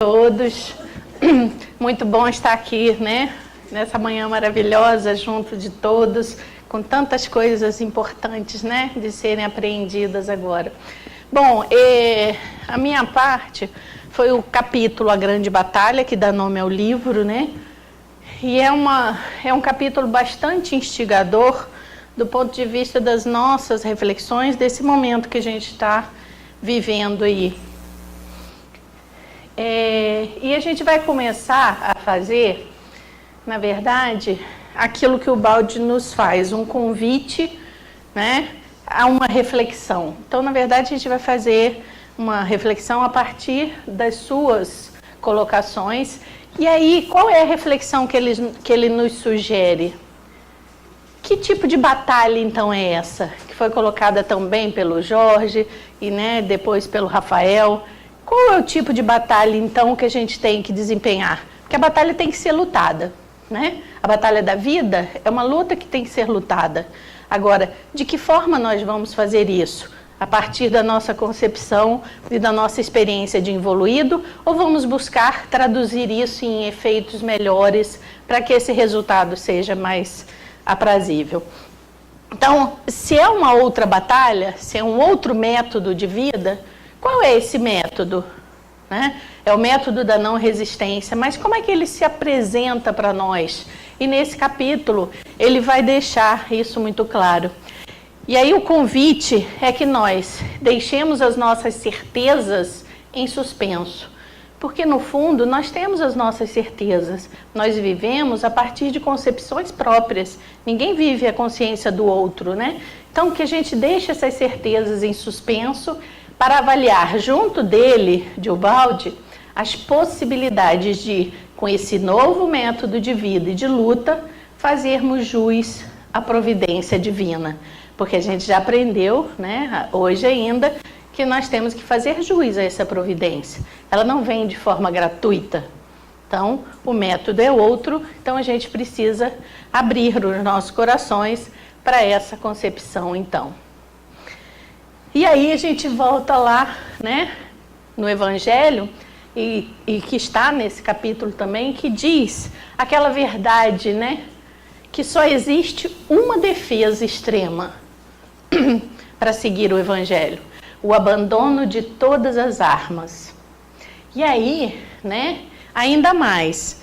Todos, muito bom estar aqui, né? Nessa manhã maravilhosa, junto de todos, com tantas coisas importantes, né? De serem apreendidas agora. Bom, a minha parte foi o capítulo A Grande Batalha, que dá nome ao livro, né? E é um capítulo bastante instigador do ponto de vista das nossas reflexões desse momento que a gente está vivendo aí. E a gente vai começar a fazer, na verdade, aquilo que o Baldi nos faz, um convite, né, a uma reflexão. Então, na verdade, a gente vai fazer uma reflexão a partir das suas colocações. E aí, qual é a reflexão que ele nos sugere? Que tipo de batalha, então, é essa? Que foi colocada também pelo Jorge e, né, depois pelo Rafael. Qual é o tipo de batalha, então, que a gente tem que desempenhar? Porque a batalha tem que ser lutada, né? A batalha da vida é uma luta que tem que ser lutada. Agora, de que forma nós vamos fazer isso? A partir da nossa concepção e da nossa experiência de evoluído, ou vamos buscar traduzir isso em efeitos melhores para que esse resultado seja mais aprazível? Então, se é uma outra batalha, se é um outro método de vida, qual é esse método? Né? É o método da não resistência, mas como é que ele se apresenta para nós? E nesse capítulo ele vai deixar isso muito claro. E aí o convite é que nós deixemos as nossas certezas em suspenso. Porque no fundo nós temos as nossas certezas, nós vivemos a partir de concepções próprias, ninguém vive a consciência do outro, né? Então que a gente deixe essas certezas em suspenso para avaliar junto dele, de Ubaldi, as possibilidades de, com esse novo método de vida e de luta, fazermos jus à providência divina. Porque a gente já aprendeu, né, hoje ainda, que nós temos que fazer jus a essa providência. Ela não vem de forma gratuita. Então, o método é outro, então a gente precisa abrir os nossos corações para essa concepção, então. E aí a gente volta lá, né, no Evangelho, e que está nesse capítulo também, que diz aquela verdade, né, que só existe uma defesa extrema para seguir o Evangelho: o abandono de todas as armas. E aí, né, ainda mais,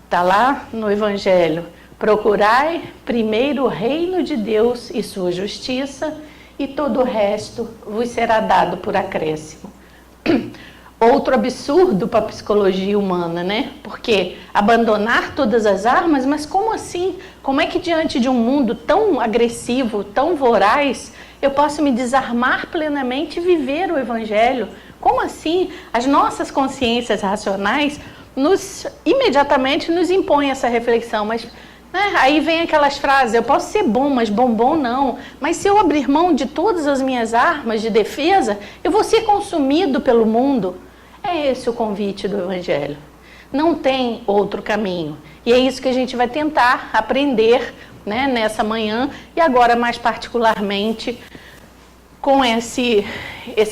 está lá no Evangelho: procurai primeiro o reino de Deus e sua justiça, e todo o resto vos será dado por acréscimo. Outro absurdo para a psicologia humana, né? Porque abandonar todas as armas, mas como assim? Como é que diante de um mundo tão agressivo, tão voraz, eu posso me desarmar plenamente e viver o Evangelho? Como assim? As nossas consciências racionais imediatamente nos impõem essa reflexão, mas né, aí vem aquelas frases: eu posso ser bom, mas bombom não. Mas se eu abrir mão de todas as minhas armas de defesa, eu vou ser consumido pelo mundo. É esse o convite do Evangelho. Não tem outro caminho. E é isso que a gente vai tentar aprender, né, nessa manhã, e agora mais particularmente com esse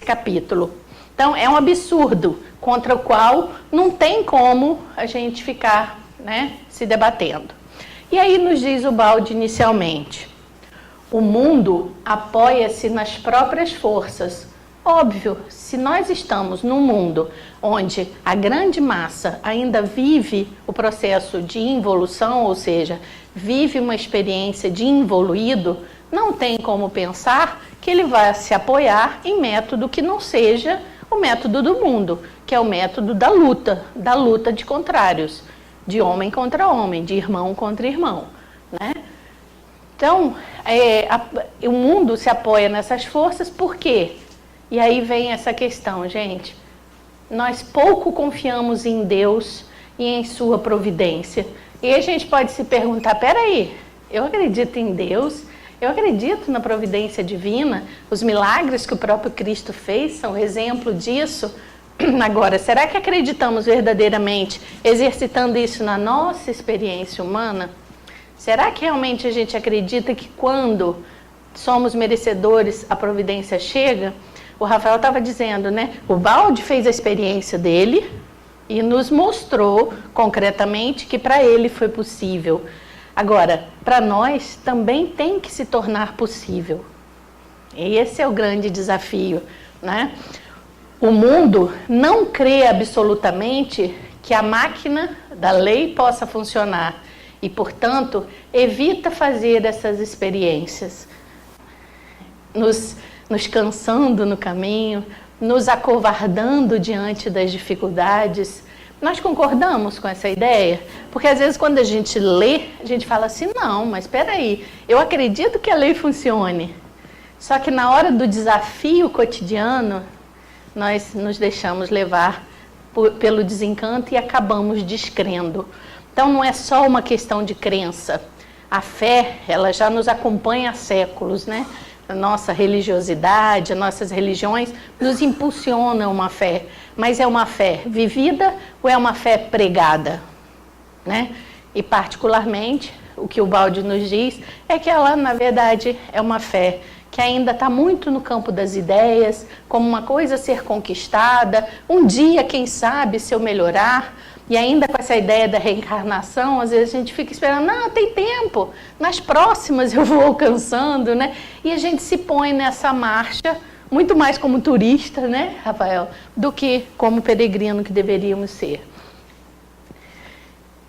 capítulo. Então, é um absurdo contra o qual não tem como a gente ficar, né, se debatendo. E aí nos diz o Baldi inicialmente: o mundo apoia-se nas próprias forças. Óbvio, se nós estamos num mundo onde a grande massa ainda vive o processo de involução, ou seja, vive uma experiência de involuído, não tem como pensar que ele vai se apoiar em método que não seja o método do mundo, que é o método da luta de contrários, de homem contra homem, de irmão contra irmão, né? Então, o mundo se apoia nessas forças, por quê? E aí vem essa questão, gente. Nós pouco confiamos em Deus e em sua providência. E a gente pode se perguntar: peraí, eu acredito em Deus, eu acredito na providência divina, os milagres que o próprio Cristo fez são exemplo disso. Agora, será que acreditamos verdadeiramente exercitando isso na nossa experiência humana? Será que realmente a gente acredita que quando somos merecedores a providência chega? O Rafael estava dizendo, né? O Baldi fez a experiência dele, e nos mostrou concretamente que para ele foi possível. Agora, para nós também tem que se tornar possível. E esse é o grande desafio, né? O mundo não crê absolutamente que a máquina da lei possa funcionar e, portanto, evita fazer essas experiências, nos cansando no caminho, nos acovardando diante das dificuldades. Nós concordamos com essa ideia? Porque às vezes quando a gente lê, a gente fala assim, não, mas espera aí, eu acredito que a lei funcione. Só que na hora do desafio cotidiano, nós nos deixamos levar pelo desencanto e acabamos descrendo. Então não é só uma questão de crença. A fé, ela já nos acompanha há séculos, né? A nossa religiosidade, as nossas religiões nos impulsionam uma fé. Mas é uma fé vivida ou é uma fé pregada, né? E particularmente, o que o Baldi nos diz é que ela, na verdade, é uma fé que ainda está muito no campo das ideias, como uma coisa a ser conquistada. Um dia, quem sabe, se eu melhorar. E ainda com essa ideia da reencarnação, às vezes a gente fica esperando, não, tem tempo, nas próximas eu vou alcançando, né? E a gente se põe nessa marcha, muito mais como turista, né, Rafael, do que como peregrino que deveríamos ser.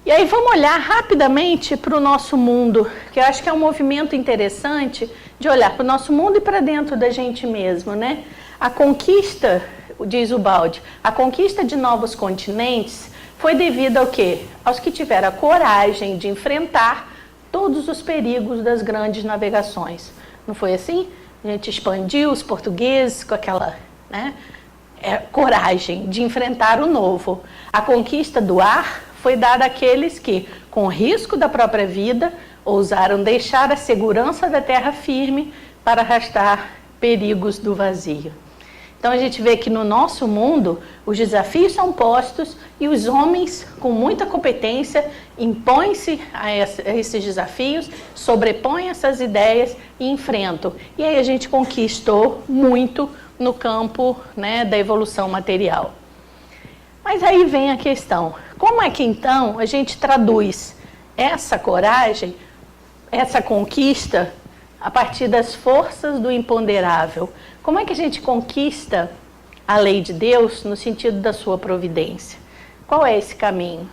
E aí vamos olhar rapidamente para o nosso mundo, que eu acho que é um movimento interessante de olhar para o nosso mundo e para dentro da gente mesmo, né? A conquista, diz o Baldi, a conquista de novos continentes foi devido ao quê? Aos que tiveram a coragem de enfrentar todos os perigos das grandes navegações. Não foi assim? A gente expandiu os portugueses com aquela, né, coragem de enfrentar o novo. A conquista do ar foi dada àqueles que, com o risco da própria vida, ousaram deixar a segurança da terra firme para arrastar perigos do vazio. Então a gente vê que no nosso mundo os desafios são postos e os homens com muita competência impõem-se a esses desafios, sobrepõem essas ideias e enfrentam. E aí a gente conquistou muito no campo, né, da evolução material. Mas aí vem a questão, como é que então a gente traduz essa coragem, essa conquista, a partir das forças do imponderável? Como é que a gente conquista a lei de Deus no sentido da sua providência? Qual é esse caminho?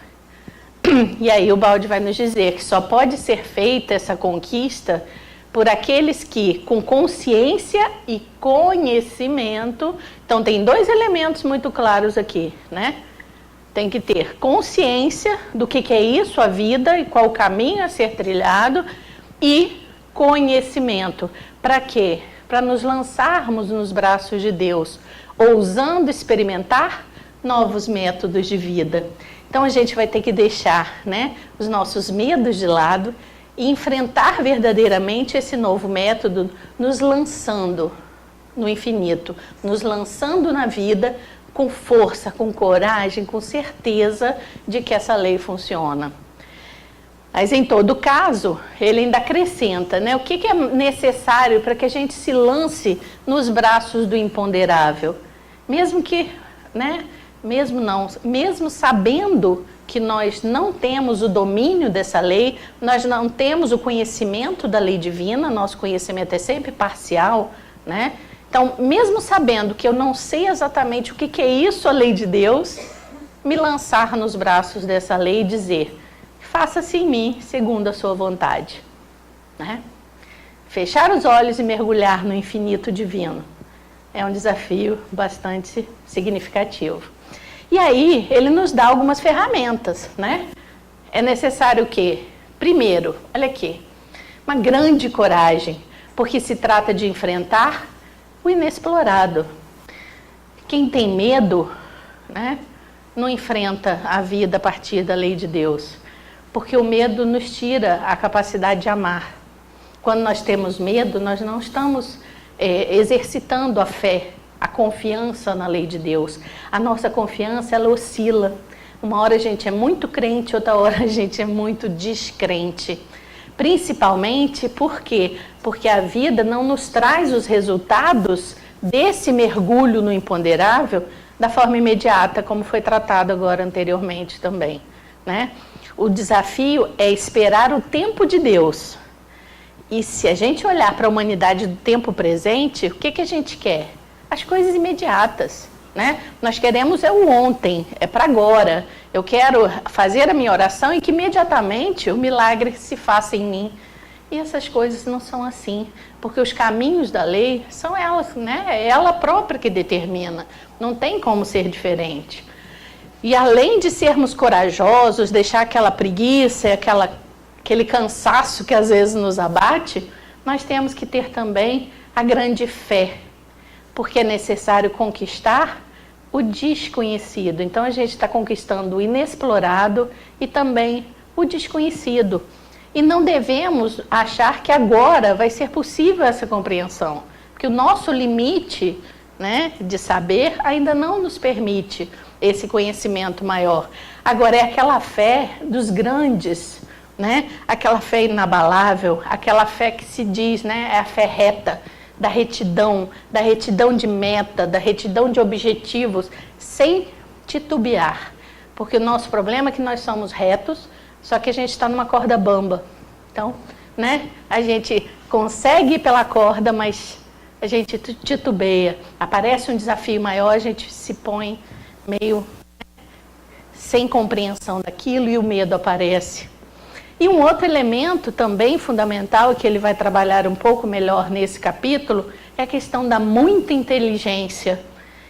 E aí o Baldi vai nos dizer que só pode ser feita essa conquista por aqueles que, com consciência e conhecimento, então tem dois elementos muito claros aqui, né? Tem que ter consciência do que é isso, a vida, e qual o caminho a ser trilhado, e conhecimento. Para quê? Para nos lançarmos nos braços de Deus, ousando experimentar novos métodos de vida. Então a gente vai ter que deixar, né, os nossos medos de lado e enfrentar verdadeiramente esse novo método, nos lançando no infinito, nos lançando na vida com força, com coragem, com certeza de que essa lei funciona. Mas em todo caso, ele ainda acrescenta, né, o que é necessário para que a gente se lance nos braços do imponderável. Mesmo que, né, mesmo sabendo que nós não temos o domínio dessa lei, nós não temos o conhecimento da lei divina, nosso conhecimento é sempre parcial, né? Então, mesmo sabendo que eu não sei exatamente o que é isso, a lei de Deus, me lançar nos braços dessa lei e dizer, faça-se em mim segundo a sua vontade, né? Fechar os olhos e mergulhar no infinito divino é um desafio bastante significativo. E aí, ele nos dá algumas ferramentas, né? É necessário o quê? Primeiro, olha aqui, uma grande coragem, porque se trata de enfrentar o inexplorado. Quem tem medo, né, não enfrenta a vida a partir da lei de Deus, porque o medo nos tira a capacidade de amar. Quando nós temos medo, nós não estamos exercitando a fé, a confiança na lei de Deus. A nossa confiança, ela oscila. Uma hora a gente é muito crente, outra hora a gente é muito descrente. Principalmente por quê? Porque a vida não nos traz os resultados desse mergulho no imponderável da forma imediata, como foi tratado agora anteriormente também, né? O desafio é esperar o tempo de Deus. E se a gente olhar para a humanidade do tempo presente, o que, que a gente quer? As coisas imediatas, né? Nós queremos o ontem, é para agora. Eu quero fazer a minha oração e que imediatamente o milagre se faça em mim. E essas coisas não são assim, porque os caminhos da lei são elas, né? É ela própria que determina, não tem como ser diferente. E além de sermos corajosos, deixar aquela preguiça, aquele cansaço que às vezes nos abate, nós temos que ter também a grande fé, porque é necessário conquistar o desconhecido. Então a gente está conquistando o inexplorado e também o desconhecido. E não devemos achar que agora vai ser possível essa compreensão, porque o nosso limite, né, de saber ainda não nos permite esse conhecimento maior. Agora é aquela fé dos grandes, né, aquela fé inabalável, aquela fé que se diz, né, é a fé reta, da retidão de meta, da retidão de objetivos, sem titubear. Porque o nosso problema é que nós somos retos, só que a gente está numa corda bamba. Então, né, a gente consegue ir pela corda, mas a gente titubeia. Aparece um desafio maior, a gente se põe meio sem compreensão daquilo e o medo aparece. E um outro elemento também fundamental, que ele vai trabalhar um pouco melhor nesse capítulo, é a questão da muita inteligência.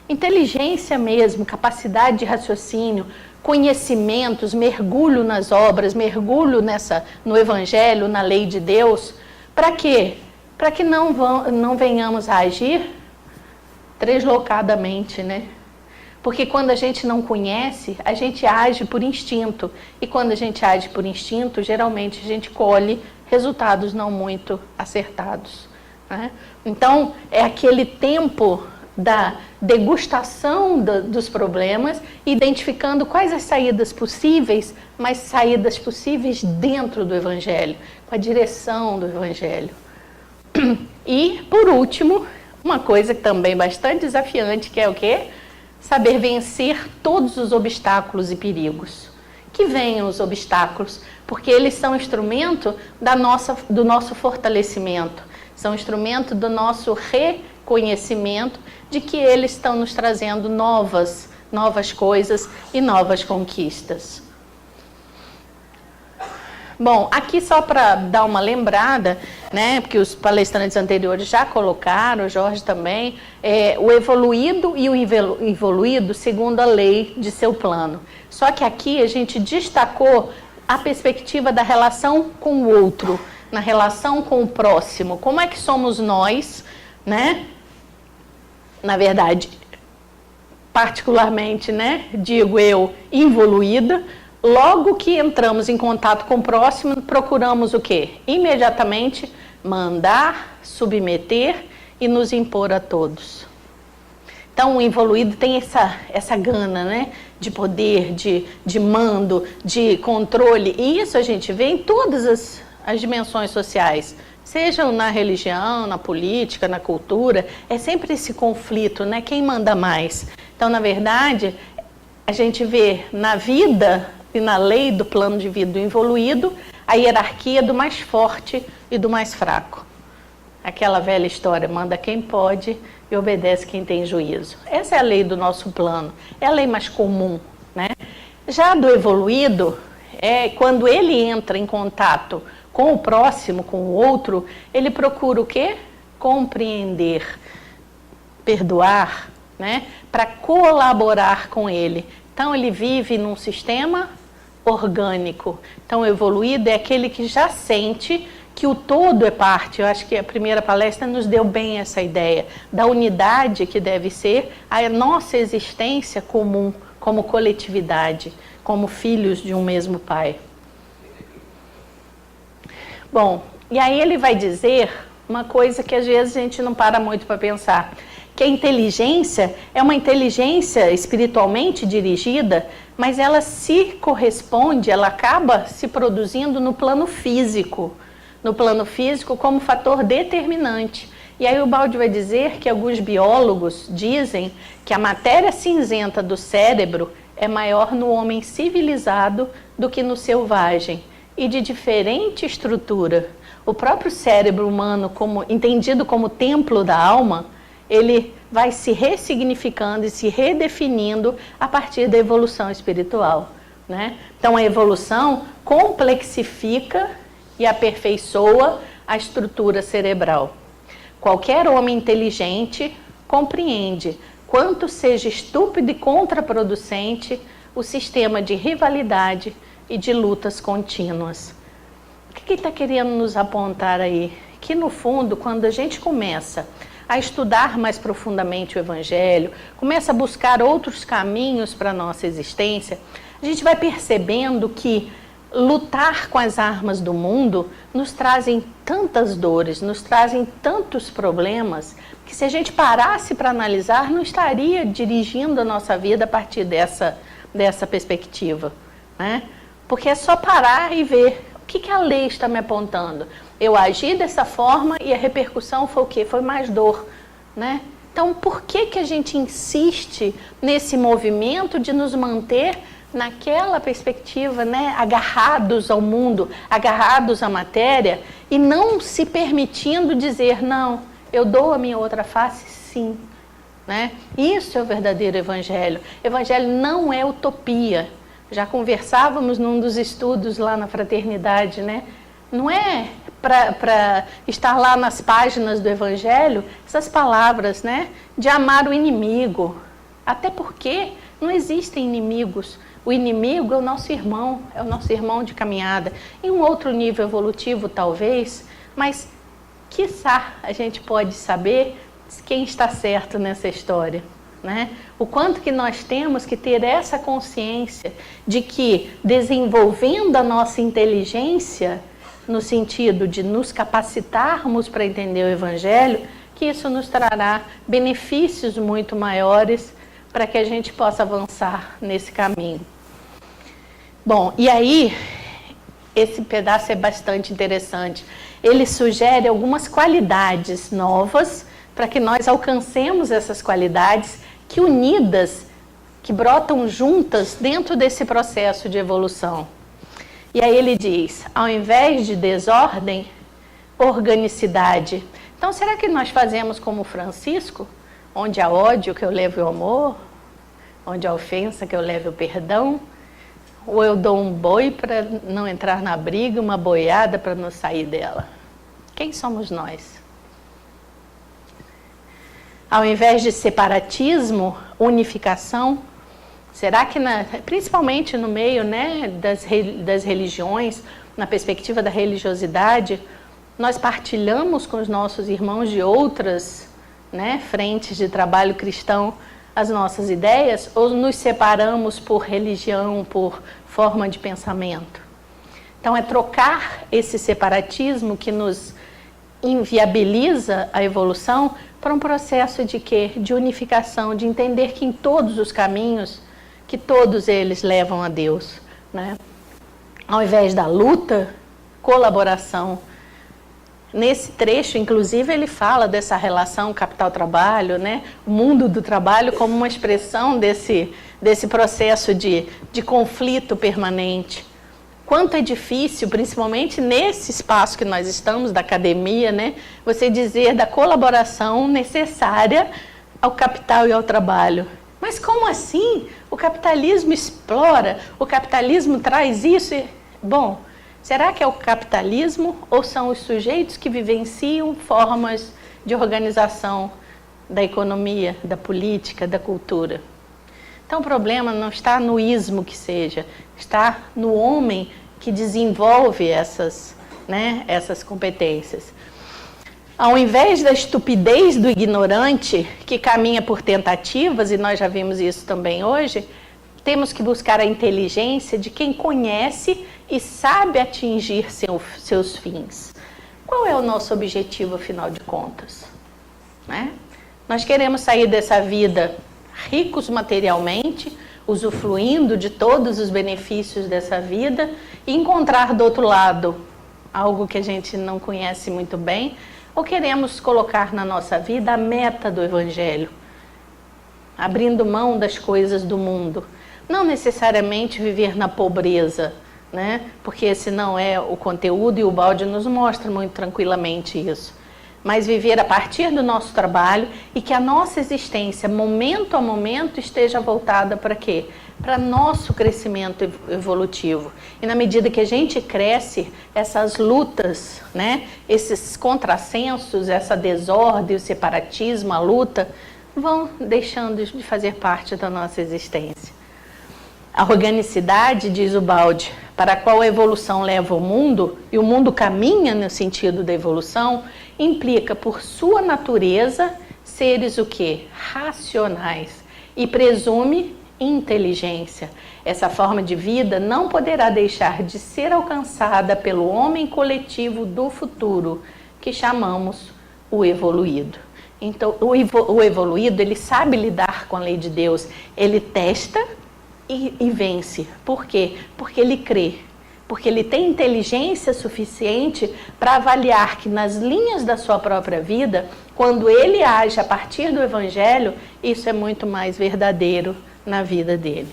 Inteligência mesmo, capacidade de raciocínio, conhecimentos, mergulho nas obras, mergulho no Evangelho, na lei de Deus. Para quê? Para que não venhamos a agir deslocadamente, né? Porque quando a gente não conhece, a gente age por instinto. E quando a gente age por instinto, geralmente a gente colhe resultados não muito acertados, né? Então, é aquele tempo da degustação dos problemas, identificando quais as saídas possíveis, mas saídas possíveis dentro do Evangelho, com a direção do Evangelho. E, por último, uma coisa também bastante desafiante, que é o quê? Saber vencer todos os obstáculos e perigos. Que venham os obstáculos, porque eles são instrumento do nosso fortalecimento, são instrumento do nosso reconhecimento de que eles estão nos trazendo novas coisas e novas conquistas. Bom, aqui só para dar uma lembrada, né, porque os palestrantes anteriores já colocaram, o Jorge também, o evoluído e o involuído segundo a lei de seu plano. Só que aqui a gente destacou a perspectiva da relação com o outro, na relação com o próximo. Como é que somos nós, né? Na verdade, particularmente, né, digo eu, involuída. Logo que entramos em contato com o próximo, procuramos o quê? Imediatamente mandar, submeter e nos impor a todos. Então, o involuído tem essa gana, né, de poder, de mando, de controle. E isso a gente vê em todas as dimensões sociais. Sejam na religião, na política, na cultura, é sempre esse conflito, né? Quem manda mais? Então, na verdade, a gente vê na vida e na lei do plano de vida do involuído a hierarquia do mais forte e do mais fraco. Aquela velha história, manda quem pode e obedece quem tem juízo. Essa é a lei do nosso plano, é a lei mais comum, né? Já do evoluído, quando ele entra em contato com o próximo, com o outro, ele procura o quê? Compreender, perdoar, né? Para colaborar com ele. Então, ele vive num sistema orgânico. Então, o evoluído é aquele que já sente que o todo é parte. Eu acho que a primeira palestra nos deu bem essa ideia da unidade que deve ser a nossa existência comum, como coletividade, como filhos de um mesmo pai. Bom, e aí ele vai dizer uma coisa que às vezes a gente não para muito para pensar, que a inteligência é uma inteligência espiritualmente dirigida, mas ela se corresponde, ela acaba se produzindo no plano físico como fator determinante. E aí o Baldi vai dizer que alguns biólogos dizem que a matéria cinzenta do cérebro é maior no homem civilizado do que no selvagem, e de diferente estrutura. O próprio cérebro humano, entendido como templo da alma, ele vai se ressignificando e se redefinindo a partir da evolução espiritual, né? Então a evolução complexifica e aperfeiçoa a estrutura cerebral. Qualquer homem inteligente compreende, quanto seja estúpido e contraproducente, o sistema de rivalidade e de lutas contínuas. O que ele está querendo nos apontar aí? Que no fundo, quando a gente começa a estudar mais profundamente o Evangelho, começa a buscar outros caminhos para a nossa existência, a gente vai percebendo que lutar com as armas do mundo nos trazem tantas dores, nos trazem tantos problemas, que se a gente parasse para analisar, não estaria dirigindo a nossa vida a partir dessa perspectiva, né? Porque é só parar e ver o que a lei está me apontando. Eu agi dessa forma e a repercussão foi o quê? Foi mais dor, né? Então, por que a gente insiste nesse movimento de nos manter naquela perspectiva, né, agarrados ao mundo, agarrados à matéria, e não se permitindo dizer, não, eu dou a minha outra face, sim, né? Isso é o verdadeiro Evangelho. Evangelho não é utopia. Já conversávamos num dos estudos lá na fraternidade, né? Não é para estar lá nas páginas do Evangelho essas palavras, né, de amar o inimigo. Até porque não existem inimigos. O inimigo é o nosso irmão de caminhada. Em um outro nível evolutivo, talvez, mas, quiçá, a gente pode saber quem está certo nessa história, né? O quanto que nós temos que ter essa consciência de que, desenvolvendo a nossa inteligência, no sentido de nos capacitarmos para entender o Evangelho, que isso nos trará benefícios muito maiores para que a gente possa avançar nesse caminho. Bom, e aí, esse pedaço é bastante interessante. Ele sugere algumas qualidades novas para que nós alcancemos essas qualidades que unidas, que brotam juntas dentro desse processo de evolução. E aí ele diz, ao invés de desordem, organicidade. Então, será que nós fazemos como Francisco, onde há ódio que eu leve o amor, onde há ofensa que eu leve o perdão? Ou eu dou um boi para não entrar na briga, uma boiada para não sair dela? Quem somos nós? Ao invés de separatismo, unificação, será que, principalmente no meio, né, das religiões, na perspectiva da religiosidade, nós partilhamos com os nossos irmãos de outras, né, frentes de trabalho cristão as nossas ideias, ou nos separamos por religião, por forma de pensamento? Então é trocar esse separatismo que nos inviabiliza a evolução para um processo de quê? De unificação, de entender que em todos os caminhos, que todos eles levam a Deus, né? Ao invés da luta, colaboração. Nesse trecho, inclusive, ele fala dessa relação capital-trabalho, né? O mundo do trabalho como uma expressão desse processo de conflito permanente. Quanto é difícil, principalmente nesse espaço que nós estamos, da academia, né? Você dizer da colaboração necessária ao capital e ao trabalho. Mas como assim? O capitalismo explora, o capitalismo traz isso. Bom, será que é o capitalismo ou são os sujeitos que vivenciam formas de organização da economia, da política, da cultura? Então o problema não está no ismo que seja, está no homem que desenvolve essas competências. Ao invés da estupidez do ignorante que caminha por tentativas, e nós já vimos isso também hoje, temos que buscar a inteligência de quem conhece e sabe atingir seus fins. Qual é o nosso objetivo, afinal de contas? Né? Nós queremos sair dessa vida ricos materialmente, usufruindo de todos os benefícios dessa vida, e encontrar do outro lado algo que a gente não conhece muito bem, Ou queremos colocar na nossa vida a meta do Evangelho, abrindo mão das coisas do mundo? Não necessariamente viver na pobreza, né? Porque esse não é o conteúdo e o balde nos mostra muito tranquilamente isso. Mas viver a partir do nosso trabalho e que a nossa existência, momento a momento, esteja voltada para quê? Para nosso crescimento evolutivo. E na medida que a gente cresce, essas lutas, né? Esses contrassensos, essa desordem, o separatismo, a luta, vão deixando de fazer parte da nossa existência. A organicidade, diz o balde, para a qual a evolução leva o mundo, e o mundo caminha no sentido da evolução, implica por sua natureza seres o quê? Racionais, e presume inteligência. Essa forma de vida não poderá deixar de ser alcançada pelo homem coletivo do futuro, que chamamos o evoluído. Então, o evoluído, ele sabe lidar com a lei de Deus, ele testa e vence. Por quê? Porque ele crê. Porque ele tem inteligência suficiente para avaliar que nas linhas da sua própria vida, quando ele age a partir do Evangelho, isso é muito mais verdadeiro na vida dele.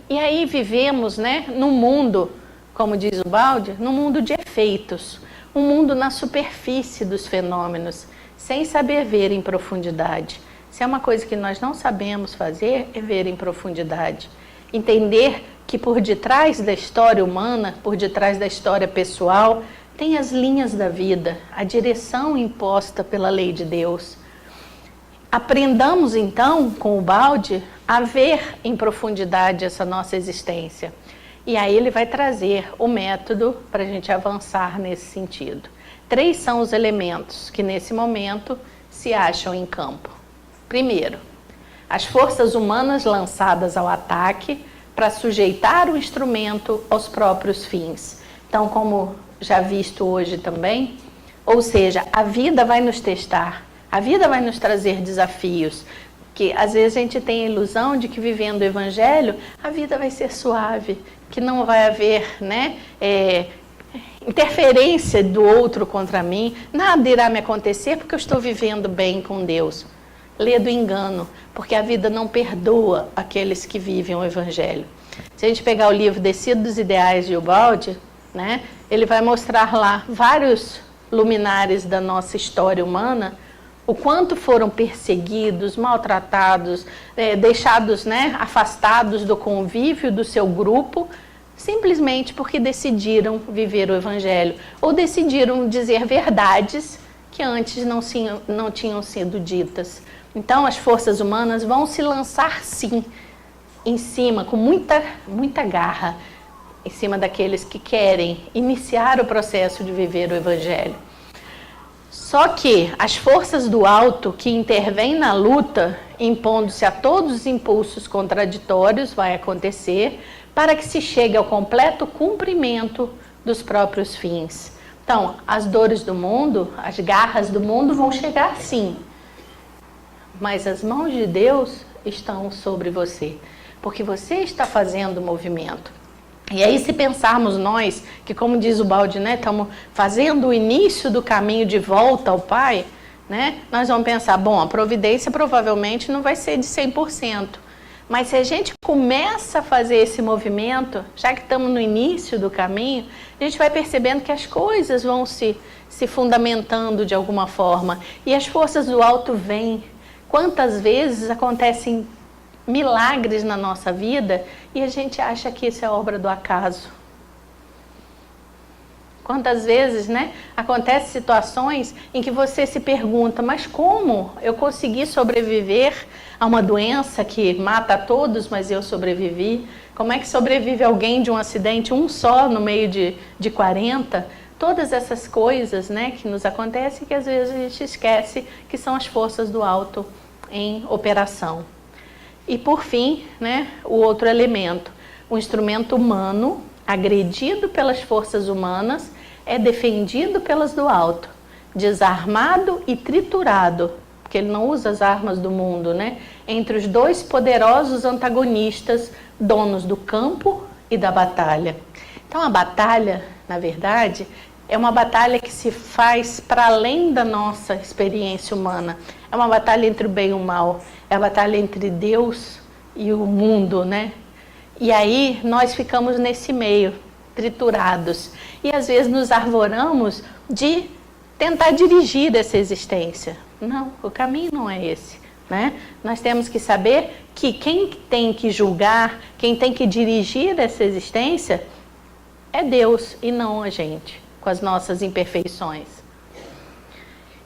E aí vivemos, né, num mundo, como diz o balde, num mundo de efeitos, um mundo na superfície dos fenômenos, sem saber ver em profundidade. Se é uma coisa que nós não sabemos fazer, é ver em profundidade. Entender que por detrás da história humana, por detrás da história pessoal, tem as linhas da vida, a direção imposta pela lei de Deus. Aprendamos então, com o balde, a ver em profundidade essa nossa existência. E aí ele vai trazer o método para a gente avançar nesse sentido. 3 são os elementos que nesse momento se acham em campo. Primeiro, as forças humanas lançadas ao ataque para sujeitar o instrumento aos próprios fins. Então, como já visto hoje também, ou seja, a vida vai nos testar, a vida vai nos trazer desafios, que às vezes a gente tem a ilusão de que vivendo o Evangelho, a vida vai ser suave, que não vai haver, né, interferência do outro contra mim, nada irá me acontecer porque eu estou vivendo bem com Deus. Lê do engano, porque a vida não perdoa aqueles que vivem o Evangelho. Se a gente pegar o livro Descido dos Ideais de Ubaldi, né, ele vai mostrar lá vários luminares da nossa história humana, o quanto foram perseguidos, maltratados, deixados, né, afastados do convívio do seu grupo, simplesmente porque decidiram viver o Evangelho, ou decidiram dizer verdades que antes não tinham sido ditas. Então, as forças humanas vão se lançar, sim, em cima, com muita garra, em cima daqueles que querem iniciar o processo de viver o Evangelho. Só que as forças do alto que intervêm na luta, impondo-se a todos os impulsos contraditórios, vai acontecer, para que se chegue ao completo cumprimento dos próprios fins. Então, as dores do mundo, as garras do mundo vão chegar, sim, mas as mãos de Deus estão sobre você, porque você está fazendo o movimento. E aí, se pensarmos nós, que como diz o balde, né, estamos fazendo o início do caminho de volta ao Pai, né, nós vamos pensar, bom, a providência provavelmente não vai ser de 100%, mas se a gente começa a fazer esse movimento, já que estamos no início do caminho, a gente vai percebendo que as coisas vão se fundamentando de alguma forma, e as forças do alto vêm. Quantas vezes acontecem milagres na nossa vida e a gente acha que isso é obra do acaso? Quantas vezes, né, acontecem situações em que você se pergunta, mas como eu consegui sobreviver a uma doença que mata a todos, mas eu sobrevivi? Como é que sobrevive alguém de um acidente, um só no meio de 40? Todas essas coisas, né, que nos acontecem, que às vezes a gente esquece que são as forças do alto em operação. E por fim, né, o outro elemento, o instrumento humano, agredido pelas forças humanas, é defendido pelas do alto, desarmado e triturado, porque ele não usa as armas do mundo, né, entre os dois poderosos antagonistas, donos do campo e da batalha. Então a batalha, na verdade, é uma batalha que se faz para além da nossa experiência humana. É uma batalha entre o bem e o mal. É a batalha entre Deus e o mundo, né? E aí nós ficamos nesse meio, triturados. E às vezes nos arvoramos de tentar dirigir essa existência. Não, o caminho não é esse, né? Nós temos que saber que quem tem que julgar, quem tem que dirigir essa existência é Deus e não a gente, com as nossas imperfeições.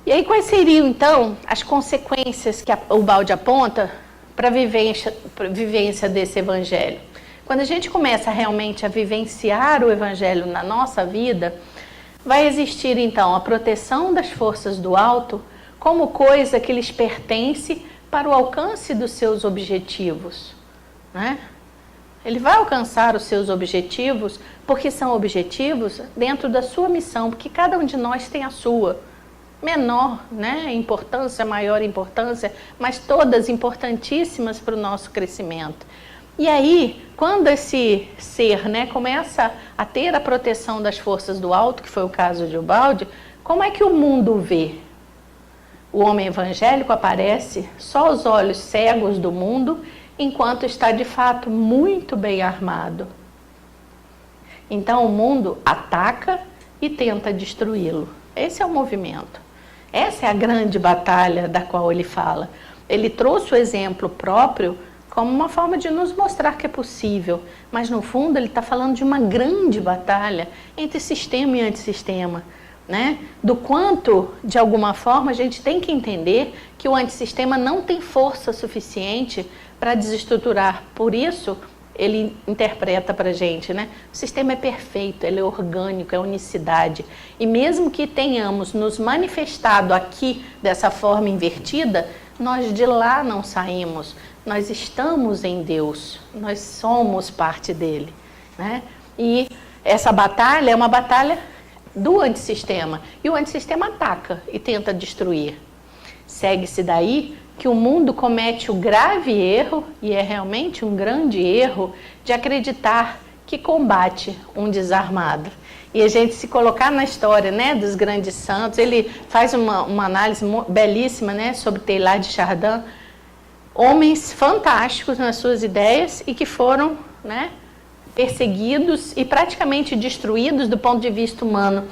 E aí quais seriam então as consequências que o balde aponta para a vivência desse evangelho? Quando a gente começa realmente a vivenciar o evangelho na nossa vida, vai existir então a proteção das forças do alto como coisa que lhes pertence para o alcance dos seus objetivos, né? Ele vai alcançar os seus objetivos porque são objetivos dentro da sua missão, porque cada um de nós tem a sua. Menor, né, importância, maior importância, mas todas importantíssimas para o nosso crescimento. E aí, quando esse ser, né, começa a ter a proteção das forças do alto, que foi o caso de Ubalde, como é que o mundo vê? O homem evangélico aparece só aos olhos cegos do mundo, enquanto está de fato muito bem armado. Então o mundo ataca e tenta destruí-lo. Esse é o movimento. Essa é a grande batalha da qual ele fala. Ele trouxe o exemplo próprio como uma forma de nos mostrar que é possível, mas no fundo ele está falando de uma grande batalha entre sistema e antissistema, né? Do quanto, de alguma forma, a gente tem que entender que o antissistema não tem força suficiente para desestruturar. Por isso, ele interpreta para a gente, né? O sistema é perfeito, ele é orgânico, é unicidade. E mesmo que tenhamos nos manifestado aqui dessa forma invertida, nós de lá não saímos. Nós estamos em Deus, nós somos parte dele, né? E essa batalha é uma batalha do antissistema. E o antissistema ataca e tenta destruir. Segue-se daí que o mundo comete o grave erro, e é realmente um grande erro, de acreditar que combate um desarmado. E a gente se colocar na história, né, dos grandes santos, ele faz uma análise belíssima, né, sobre Teilhard de Chardin, homens fantásticos nas suas ideias e que foram, né, perseguidos e praticamente destruídos do ponto de vista humano.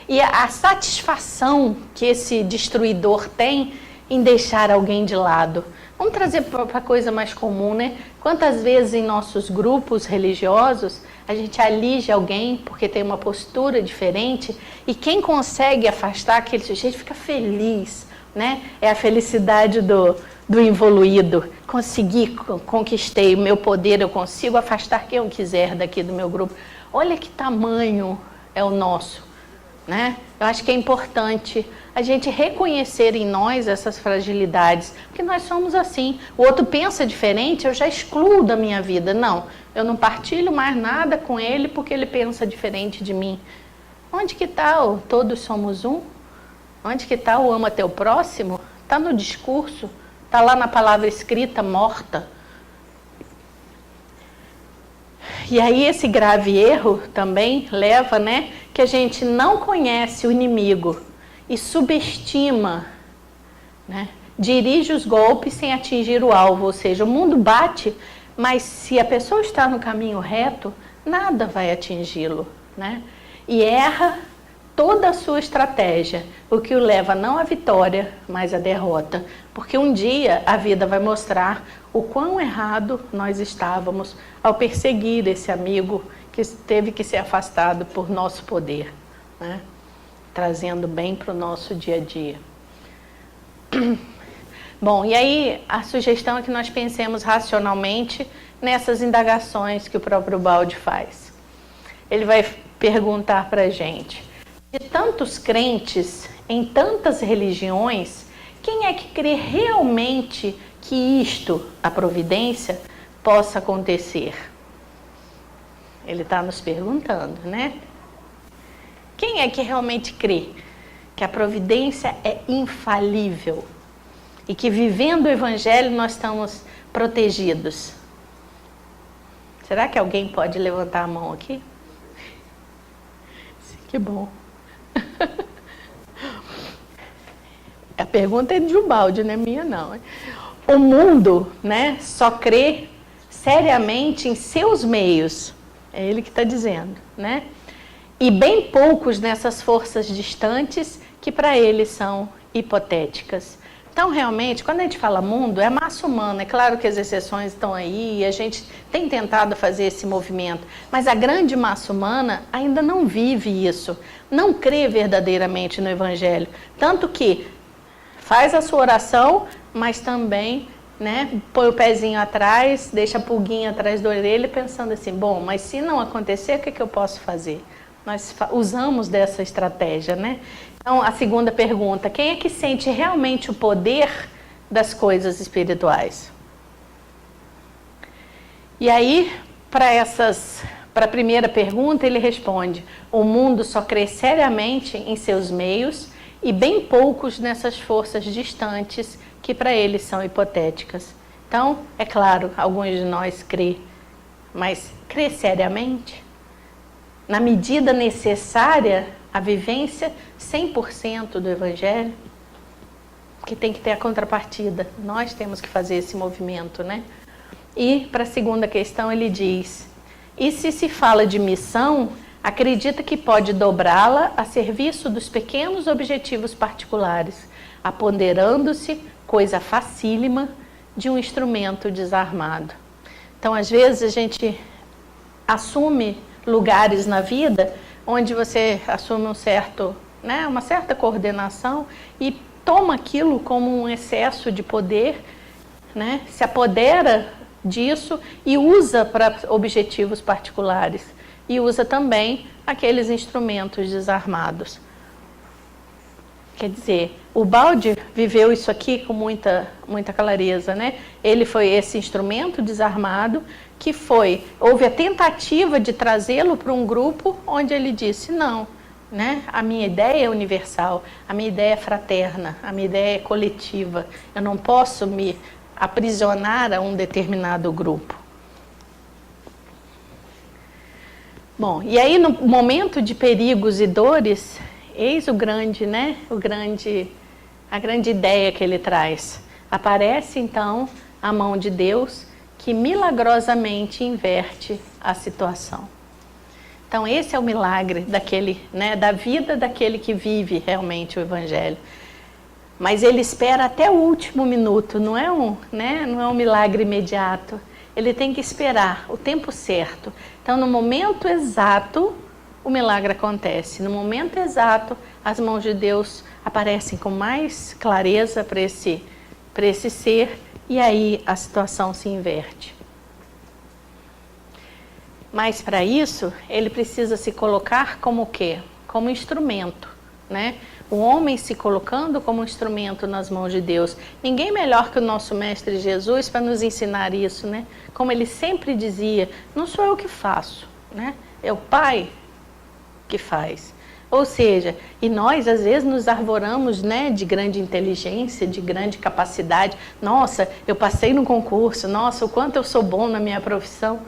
E a satisfação que esse destruidor tem em deixar alguém de lado. Vamos trazer para a coisa mais comum, né? Quantas vezes em nossos grupos religiosos a gente alige alguém porque tem uma postura diferente e quem consegue afastar aquele sujeito fica feliz, né? É a felicidade do involuído. Consegui, conquistei o meu poder, eu consigo afastar quem eu quiser daqui do meu grupo. Olha que tamanho é o nosso, né? Eu acho que é importante a gente reconhecer em nós essas fragilidades, porque nós somos assim. O outro pensa diferente, eu já excluo da minha vida. Não, eu não partilho mais nada com ele porque ele pensa diferente de mim. Onde que está o todos somos um? Onde que está o ama teu próximo? Está no discurso, está lá na palavra escrita morta. E aí esse grave erro também leva, né, que a gente não conhece o inimigo e subestima, né, dirige os golpes sem atingir o alvo, ou seja, o mundo bate, mas se a pessoa está no caminho reto, nada vai atingi-lo, né, e erra toda a sua estratégia, o que o leva não à vitória, mas à derrota, porque um dia a vida vai mostrar o quão errado nós estávamos ao perseguir esse amigo que teve que ser afastado por nosso poder, né? Trazendo bem para o nosso dia a dia. Bom, e aí a sugestão é que nós pensemos racionalmente nessas indagações que o próprio Ubaldi faz. Ele vai perguntar para a gente, de tantos crentes em tantas religiões, quem é que crê realmente que isto, a providência, possa acontecer? Ele está nos perguntando, né? Quem é que realmente crê que a providência é infalível e que vivendo o Evangelho nós estamos protegidos? Será que alguém pode levantar a mão aqui? Que bom. A pergunta é de Ubaldi, não é minha não. O mundo, né, só crê seriamente em seus meios. É ele que está dizendo, né? E bem poucos nessas forças distantes que para ele são hipotéticas. Então, realmente, quando a gente fala mundo, é a massa humana. É claro que as exceções estão aí e a gente tem tentado fazer esse movimento. Mas a grande massa humana ainda não vive isso. Não crê verdadeiramente no Evangelho. Tanto que faz a sua oração, mas também, né, põe o pezinho atrás, deixa a pulguinha atrás da orelha, pensando assim, bom, mas se não acontecer, o que eu posso fazer? Nós usamos dessa estratégia, né? Então, a segunda pergunta, quem é que sente realmente o poder das coisas espirituais? E aí, para a primeira pergunta, ele responde, o mundo só crê seriamente em seus meios e bem poucos nessas forças distantes que para eles são hipotéticas. Então, é claro, alguns de nós crê, mas crê seriamente? Na medida necessária, a vivência 100% do Evangelho? Porque tem que ter a contrapartida. Nós temos que fazer esse movimento, né? E, para a segunda questão, ele diz, e se fala de missão, acredita que pode dobrá-la a serviço dos pequenos objetivos particulares, apoderando-se, coisa facílima, de um instrumento desarmado. Então, às vezes, a gente assume lugares na vida onde você assume uma certa coordenação e toma aquilo como um excesso de poder, né? Se apodera disso e usa para objetivos particulares. E usa também aqueles instrumentos desarmados. Quer dizer, o Ubaldi viveu isso aqui com muita clareza, né? Ele foi esse instrumento desarmado que houve a tentativa de trazê-lo para um grupo onde ele disse, não, né? A minha ideia é universal, a minha ideia é fraterna, a minha ideia é coletiva. Eu não posso me aprisionar a um determinado grupo. Bom, e aí no momento de perigos e dores, eis a grande ideia que ele traz. Aparece então a mão de Deus que milagrosamente inverte a situação. Então esse é o milagre da vida daquele que vive realmente o Evangelho. Mas ele espera até o último minuto, não é um milagre imediato. Ele tem que esperar o tempo certo. Então, no momento exato, o milagre acontece. No momento exato, as mãos de Deus aparecem com mais clareza para esse ser, e aí a situação se inverte. Mas, para isso, ele precisa se colocar como o quê? Como instrumento, né? O homem se colocando como instrumento nas mãos de Deus. Ninguém melhor que o nosso Mestre Jesus para nos ensinar isso, né? Como ele sempre dizia, não sou eu que faço, né? É o Pai que faz. Ou seja, e nós às vezes nos arvoramos, né, de grande inteligência, de grande capacidade. Nossa, eu passei no concurso, nossa, o quanto eu sou bom na minha profissão.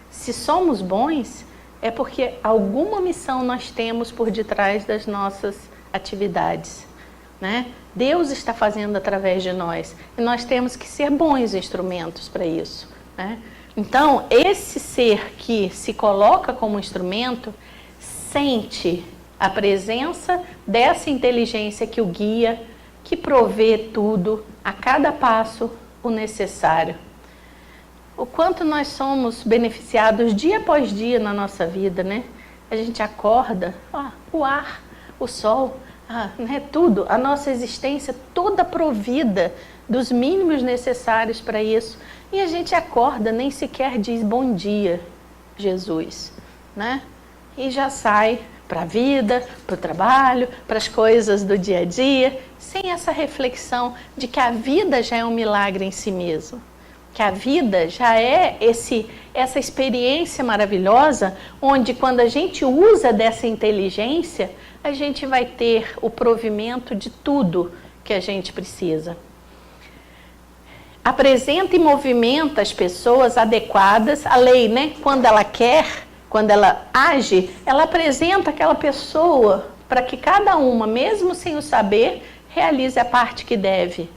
Se somos bons, é porque alguma missão nós temos por detrás das nossas atividades, né? Deus está fazendo através de nós e nós temos que ser bons instrumentos para isso, né? Então, esse ser que se coloca como instrumento sente a presença dessa inteligência que o guia, que provê tudo, a cada passo, o necessário. O quanto nós somos beneficiados dia após dia na nossa vida, né? A gente acorda, o ar, o sol, né? Tudo, a nossa existência toda provida dos mínimos necessários para isso. E a gente acorda, nem sequer diz bom dia, Jesus, né? E já sai para a vida, para o trabalho, para as coisas do dia a dia, sem essa reflexão de que a vida já é um milagre em si mesmo. Que a vida já é essa experiência maravilhosa, onde quando a gente usa dessa inteligência, a gente vai ter o provimento de tudo que a gente precisa. Apresenta e movimenta as pessoas adequadas, a lei, né? Quando ela quer, quando ela age, ela apresenta aquela pessoa para que cada uma, mesmo sem o saber, realize a parte que deve.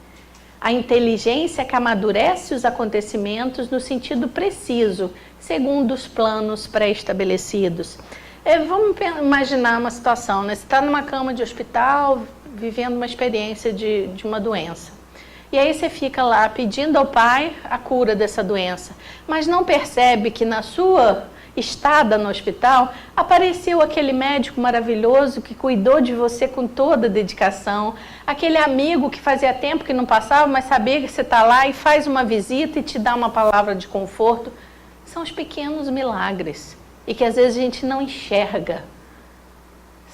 A inteligência que amadurece os acontecimentos no sentido preciso, segundo os planos pré-estabelecidos. Vamos imaginar uma situação, né? Você está numa cama de hospital, vivendo uma experiência de uma doença. E aí você fica lá pedindo ao Pai a cura dessa doença, mas não percebe que na sua estada no hospital, apareceu aquele médico maravilhoso que cuidou de você com toda a dedicação, aquele amigo que fazia tempo que não passava, mas sabia que você está lá e faz uma visita e te dá uma palavra de conforto. São os pequenos milagres e que às vezes a gente não enxerga.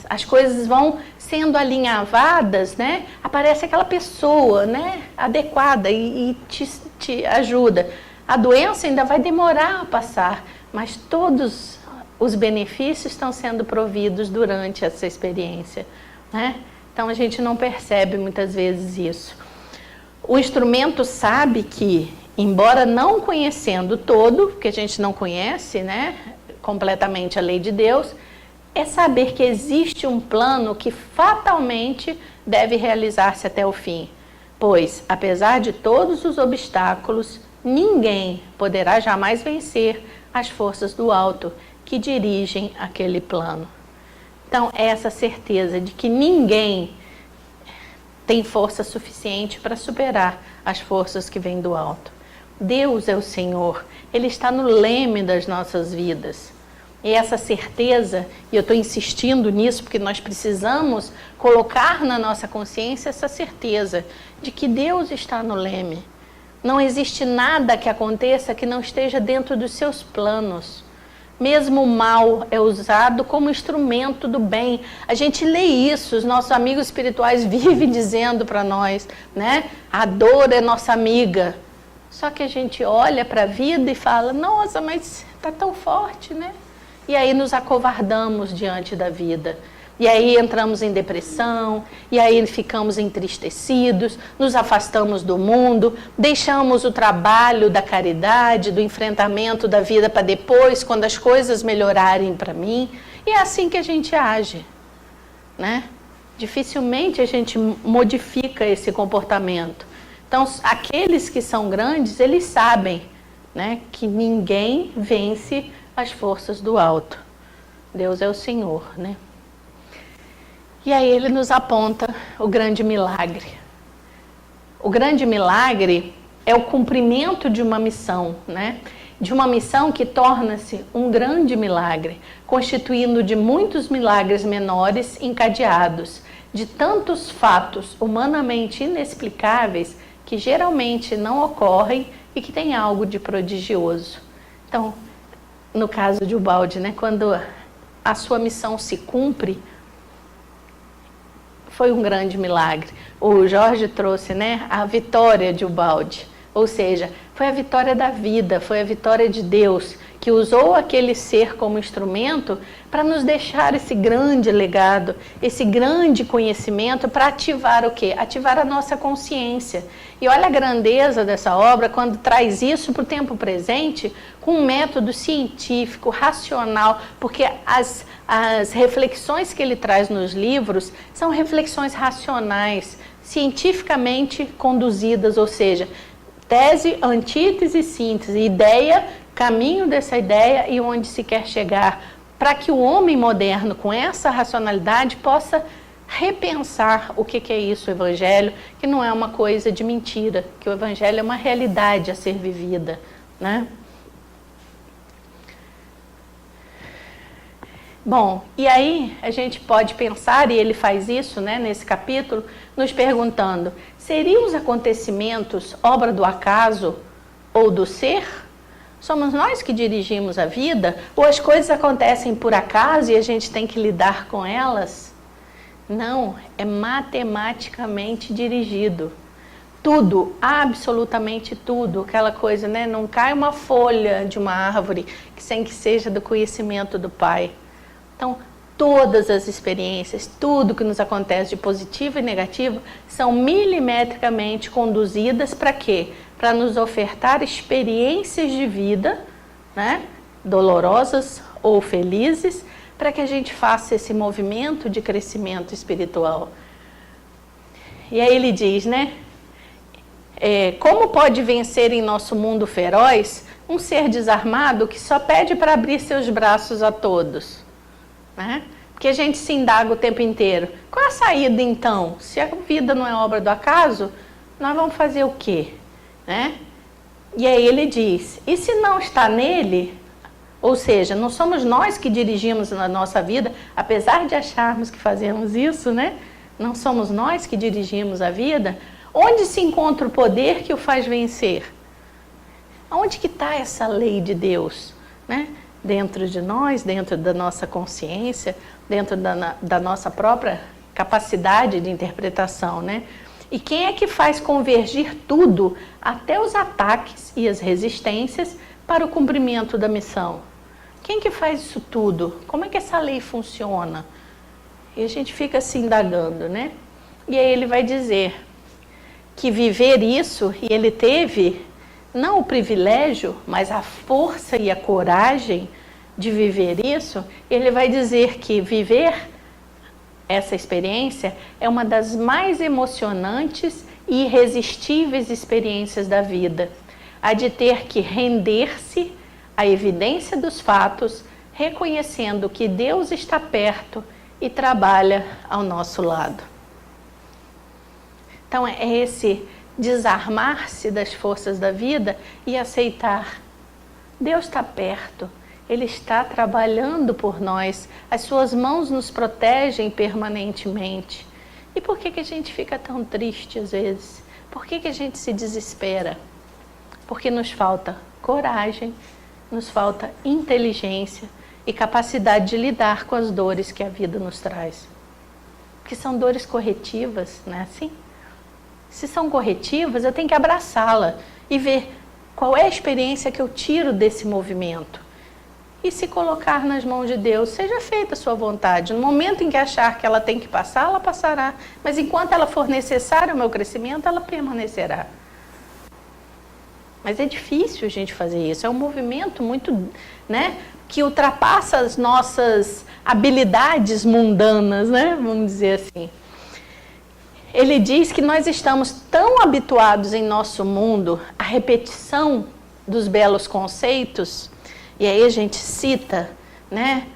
As coisas vão sendo alinhavadas, né? Aparece aquela pessoa, né, adequada e te ajuda. A doença ainda vai demorar a passar, mas todos os benefícios estão sendo providos durante essa experiência, né? Então a gente não percebe muitas vezes isso. O instrumento sabe que, embora não conhecendo todo, porque a gente não conhece, né, completamente a lei de Deus, é saber que existe um plano que fatalmente deve realizar-se até o fim. Pois, apesar de todos os obstáculos, ninguém poderá jamais vencer as forças do alto que dirigem aquele plano. Então, é essa certeza de que ninguém tem força suficiente para superar as forças que vêm do alto. Deus é o Senhor, Ele está no leme das nossas vidas. E essa certeza, e eu estou insistindo nisso porque nós precisamos colocar na nossa consciência essa certeza de que Deus está no leme. Não existe nada que aconteça que não esteja dentro dos seus planos. Mesmo o mal é usado como instrumento do bem. A gente lê isso, os nossos amigos espirituais vivem dizendo para nós, né? A dor é nossa amiga. Só que a gente olha para a vida e fala, nossa, mas está tão forte, né? E aí nos acovardamos diante da vida. E aí entramos em depressão, e aí ficamos entristecidos, nos afastamos do mundo, deixamos o trabalho da caridade, do enfrentamento da vida para depois, quando as coisas melhorarem para mim. E é assim que a gente age, né? Dificilmente a gente modifica esse comportamento. Então, aqueles que são grandes, eles sabem, né, que ninguém vence as forças do alto. Deus é o Senhor, né? E aí ele nos aponta o grande milagre. O grande milagre é o cumprimento de uma missão, né? De uma missão que torna-se um grande milagre, constituindo de muitos milagres menores encadeados, de tantos fatos humanamente inexplicáveis que geralmente não ocorrem e que têm algo de prodigioso. Então, no caso de Ubaldi, né, quando a sua missão se cumpre, foi um grande milagre. O Jorge trouxe, né, a vitória de Ubaldi, ou seja, foi a vitória da vida, foi a vitória de Deus, que usou aquele ser como instrumento para nos deixar esse grande legado, esse grande conhecimento para ativar o quê? Ativar a nossa consciência. E olha a grandeza dessa obra quando traz isso para o tempo presente com um método científico, racional, porque as reflexões que ele traz nos livros são reflexões racionais, cientificamente conduzidas, ou seja, tese, antítese, síntese, ideia, caminho dessa ideia e onde se quer chegar, para que o homem moderno, com essa racionalidade, possa repensar o que é isso, o Evangelho, que não é uma coisa de mentira, que o Evangelho é uma realidade a ser vivida, né? Bom, e aí a gente pode pensar, e ele faz isso, né, nesse capítulo, nos perguntando, seriam os acontecimentos obra do acaso ou do ser? Somos nós que dirigimos a vida? Ou as coisas acontecem por acaso e a gente tem que lidar com elas? Não, é matematicamente dirigido. Tudo, absolutamente tudo, aquela coisa, né? Não cai uma folha de uma árvore sem que seja do conhecimento do Pai. Então, todas as experiências, tudo que nos acontece de positivo e negativo, são milimetricamente conduzidas para quê? Para nos ofertar experiências de vida, né? Dolorosas ou felizes, para que a gente faça esse movimento de crescimento espiritual. E aí ele diz, né? Como pode vencer em nosso mundo feroz um ser desarmado que só pede para abrir seus braços a todos? Né? Porque a gente se indaga o tempo inteiro. Qual é a saída então? Se a vida não é obra do acaso, nós vamos fazer o quê? Né? E aí ele diz, e se não está nele, ou seja, não somos nós que dirigimos a nossa vida, apesar de acharmos que fazemos isso, né? Não somos nós que dirigimos a vida. Onde se encontra o poder que o faz vencer? Onde que está essa lei de Deus? Né? Dentro de nós, dentro da nossa consciência, dentro da nossa própria capacidade de interpretação, né? E quem é que faz convergir tudo, até os ataques e as resistências, para o cumprimento da missão? Quem que faz isso tudo? Como é que essa lei funciona? E a gente fica se indagando, né? E aí ele vai dizer que viver isso, e ele teve não o privilégio, mas a força e a coragem de viver isso. Ele vai dizer que viver essa experiência é uma das mais emocionantes e irresistíveis experiências da vida. A de ter que render-se à evidência dos fatos, reconhecendo que Deus está perto e trabalha ao nosso lado. Então é esse desarmar-se das forças da vida e aceitar. Deus está perto. Ele está trabalhando por nós, as suas mãos nos protegem permanentemente. E por que a gente fica tão triste às vezes? Por que a gente se desespera? Porque nos falta coragem, nos falta inteligência e capacidade de lidar com as dores que a vida nos traz. Porque são dores corretivas, não é assim? Se são corretivas, eu tenho que abraçá-la e ver qual é a experiência que eu tiro desse movimento. E se colocar nas mãos de Deus, seja feita a sua vontade. No momento em que achar que ela tem que passar, ela passará. Mas enquanto ela for necessária ao meu crescimento, ela permanecerá. Mas é difícil a gente fazer isso. É um movimento muito, né, que ultrapassa as nossas habilidades mundanas, né, vamos dizer assim. Ele diz que nós estamos tão habituados em nosso mundo à repetição dos belos conceitos. E aí a gente cita, né,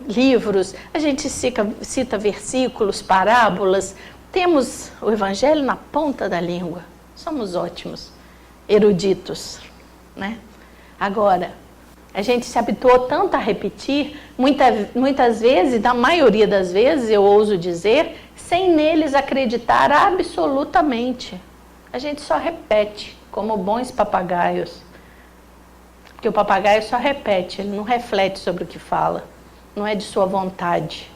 livros, a gente cita versículos, parábolas, temos o Evangelho na ponta da língua, somos ótimos, eruditos, né? Agora, a gente se habituou tanto a repetir, muitas vezes, da maioria das vezes, eu ouso dizer, sem neles acreditar absolutamente. A gente só repete, como bons papagaios. Porque o papagaio só repete, ele não reflete sobre o que fala, não é de sua vontade,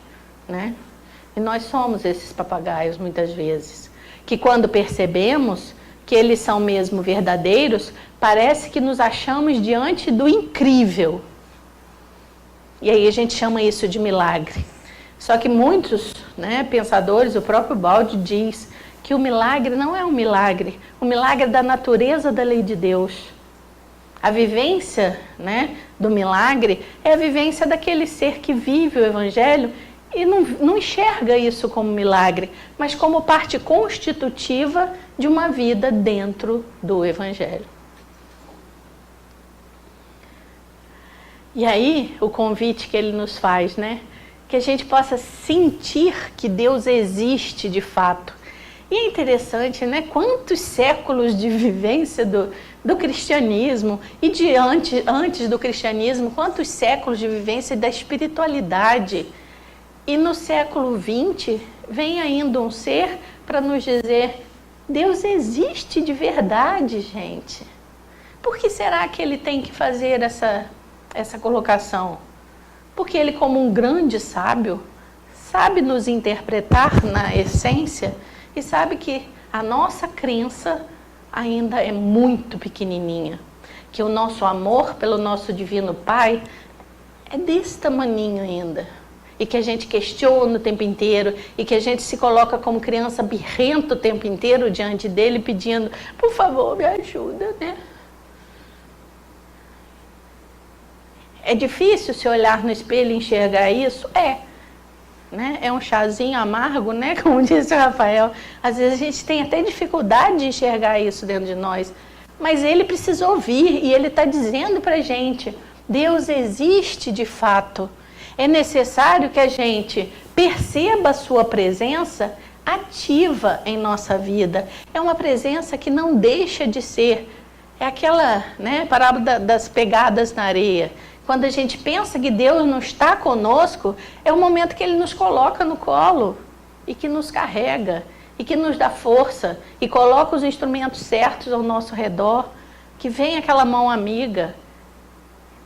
né? E nós somos esses papagaios muitas vezes, que quando percebemos que eles são mesmo verdadeiros, parece que nos achamos diante do incrível. E aí a gente chama isso de milagre. Só que muitos, né, pensadores, o próprio Baldi diz que o milagre não é um milagre, o milagre é da natureza da lei de Deus. A vivência, né, do milagre é a vivência daquele ser que vive o Evangelho e não enxerga isso como milagre, mas como parte constitutiva de uma vida dentro do Evangelho. E aí, o convite que ele nos faz, né, que a gente possa sentir que Deus existe de fato. E é interessante, né, quantos séculos de vivência do cristianismo e antes do cristianismo, quantos séculos de vivência da espiritualidade. E no século XX vem ainda um ser para nos dizer, Deus existe de verdade, gente. Por que será que ele tem que fazer essa colocação? Porque ele, como um grande sábio, sabe nos interpretar na essência e sabe que a nossa crença ainda é muito pequenininha, que o nosso amor pelo nosso Divino Pai é desse tamaninho ainda, e que a gente questiona o tempo inteiro, e que a gente se coloca como criança birrenta o tempo inteiro diante dele, pedindo, por favor, me ajuda, né? É difícil se olhar no espelho e enxergar isso? Né? É um chazinho amargo, né? Como disse o Rafael. Às vezes a gente tem até dificuldade de enxergar isso dentro de nós. Mas ele precisa ouvir e ele está dizendo para a gente, Deus existe de fato. É necessário que a gente perceba a sua presença ativa em nossa vida. É uma presença que não deixa de ser. É aquela, né, parábola das pegadas na areia. Quando a gente pensa que Deus não está conosco, é o momento que Ele nos coloca no colo e que nos carrega e que nos dá força e coloca os instrumentos certos ao nosso redor, que vem aquela mão amiga.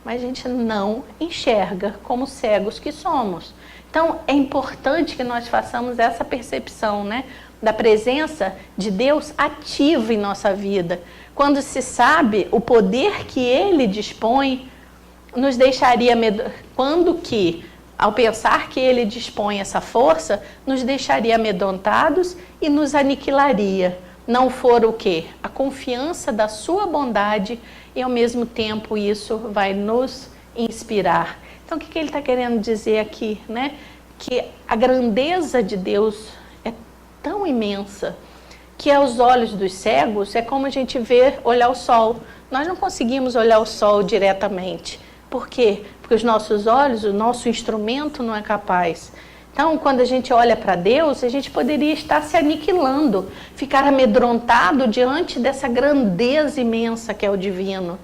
Mas a gente não enxerga como cegos que somos. Então, é importante que nós façamos essa percepção, né, da presença de Deus ativa em nossa vida. Quando se sabe o poder que Ele dispõe, nos deixaria, quando que, ao pensar que Ele dispõe essa força, nos deixaria amedrontados e nos aniquilaria. Não for o quê? A confiança da sua bondade e, ao mesmo tempo, isso vai nos inspirar. Então, o que ele está querendo dizer aqui, né? Que a grandeza de Deus é tão imensa que aos olhos dos cegos é como a gente vê olhar o sol. Nós não conseguimos olhar o sol diretamente. Por quê? Porque os nossos olhos, o nosso instrumento não é capaz. Então, quando a gente olha para Deus, a gente poderia estar se aniquilando, ficar amedrontado diante dessa grandeza imensa que é o divino.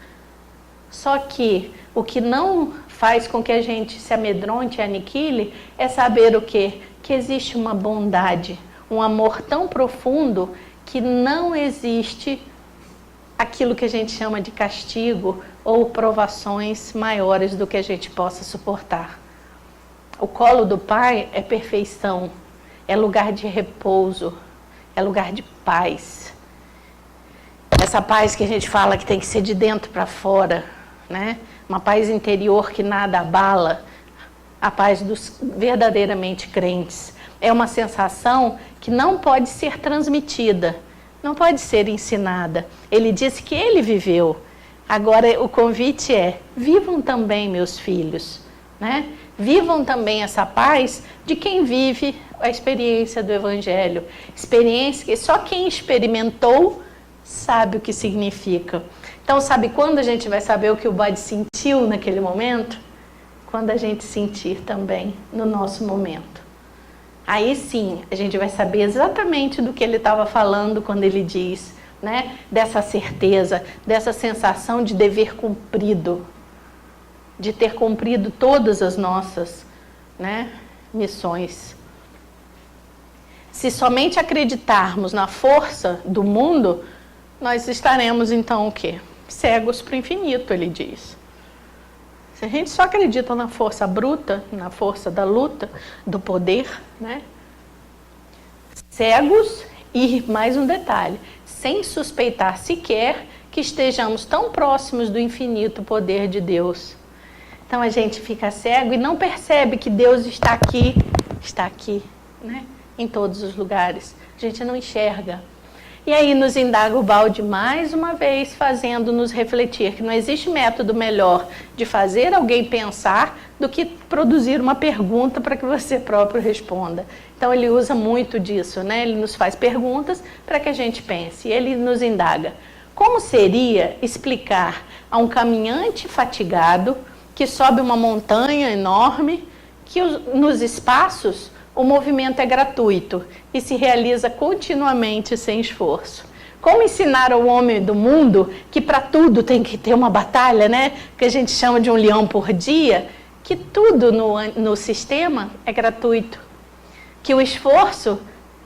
Só que o que não faz com que a gente se amedronte e aniquile é saber o quê? Que existe uma bondade, um amor tão profundo que não existe aquilo que a gente chama de castigo ou provações maiores do que a gente possa suportar. O colo do Pai é perfeição, é lugar de repouso, é lugar de paz. Essa paz que a gente fala que tem que ser de dentro para fora, né? Uma paz interior que nada abala, a paz dos verdadeiramente crentes. É uma sensação que não pode ser transmitida, não pode ser ensinada. Ele disse que ele viveu. Agora o convite é, vivam também, meus filhos, né? Vivam também essa paz de quem vive a experiência do Evangelho. Experiência que só quem experimentou sabe o que significa. Então, sabe quando a gente vai saber o que o Bode sentiu naquele momento? Quando a gente sentir também no nosso momento. Aí sim, a gente vai saber exatamente do que ele estava falando quando ele diz, né, dessa certeza, dessa sensação de dever cumprido, de ter cumprido todas as nossas, né, missões. Se somente acreditarmos na força do mundo, nós estaremos então o quê? Cegos para o infinito, ele diz. Se a gente só acredita na força bruta, na força da luta, do poder, né? Cegos e, mais um detalhe, sem suspeitar sequer que estejamos tão próximos do infinito poder de Deus. Então a gente fica cego e não percebe que Deus está aqui, né? Em todos os lugares. A gente não enxerga. E aí nos indaga o Balde mais uma vez, fazendo-nos refletir que não existe método melhor de fazer alguém pensar do que produzir uma pergunta para que você próprio responda. Então ele usa muito disso, né? Ele nos faz perguntas para que a gente pense. E ele nos indaga, como seria explicar a um caminhante fatigado que sobe uma montanha enorme, que nos espaços o movimento é gratuito e se realiza continuamente sem esforço. Como ensinar ao homem do mundo que para tudo tem que ter uma batalha, né? Que a gente chama de um leão por dia, que tudo no sistema é gratuito. Que o esforço